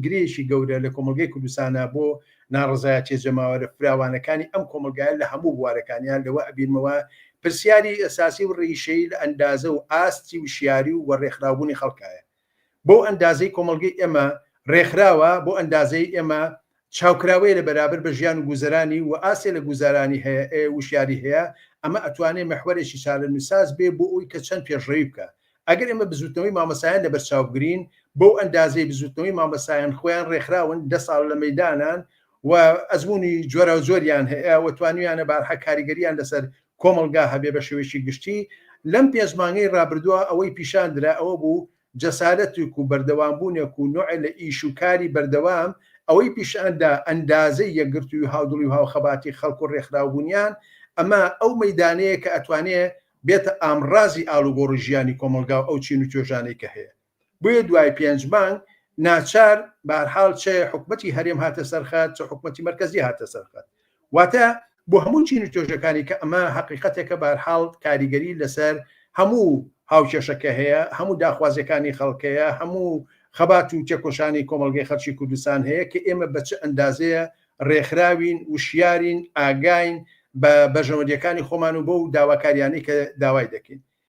گرێشی گەورە لە کۆمەلگەی کوردستانە بۆ ناڕزایەتی چێژەماوەرە فراوانەکانی ئەم کۆمەلگایە لە هەموو بوارەکانیان لەوە ئەبینمەوە پرسیاری ئەساسی و ڕیشەی لە ئەندازە و ئاستی وشیاری و وەڕێکخراوبوونی خەڵکایە. بۆ ئەندازەی کۆمەلگەی ئێمە ڕێکخراوە، بۆ ئەندازەی ئێمە چاوکراوەیە لە بەرابەر بە ژیان و گوزەرانی و ئاسێ لە گوزارانی هەیە وشیاری هەیە. ئەمە ئەتوانێت مەحوەرێکی چارەنووساز بێ بۆ ئەوی کە چەند پێشڕەوی بکە. ئەگەر ئێمە بزوتنەوەی مامەسایان لە بەرچاوگرین بۆ ئەندازەی بزوتنەوەی مامەسایان خۆیان ڕێکخراون 10 ساڵ لە مەدانان و ئەزمموی جۆرە و زۆریان هەیە و توانیانە بارحە کاریگەریان لەسەر کۆمەلگا هەبێ بە شێوەیەکی گشتی. لەم پێشمانگەی ڕابردووە ئەوەی پیشاندرا ئەوە بوو جەسارەتێک و بەردەوامبوونێک و نوع لە ئیش و کاری بەردەوام ئەوەی پیشاندا ئەندازەی یەکگرتووی و هاودڵی و هاوخەباتی خەڵک و ڕێکخراوبوونیان. ئەمە ئەو مەدانەیە کە ئەتوانێت بێتە ئامڕازی ئاڵوگۆڕی ژیانی کۆمەلگا و ئەو چین و توێژانەی کە هەیە. بۆیە دوای 5 مانگ ناچار بەهەرحاڵ چه حکومەتی هەرێم هاتە سەرخات چه حکومەتی مەرکەزی هاتە سەرخات. واتە بۆ هەموو چین و توێژەکانی کە ئەمە حقیقەتێکە بەهەرحاڵ کاریگەری لەسەر هەموو هاوکێشەکە هەیە، هەموو داخوازیەکانی خەڵکەیە، هەموو خەبات و تێکۆشانی کۆمەلگەی خەڵکی کوردستان هەیە کە ئێمە بە چه ئەندازەیە ڕێکخراوین وشیارین ئاگاین بە بەژەوەندیەکانی خۆمان و بۆ و داواکاریانەی کە داوای دەکەین.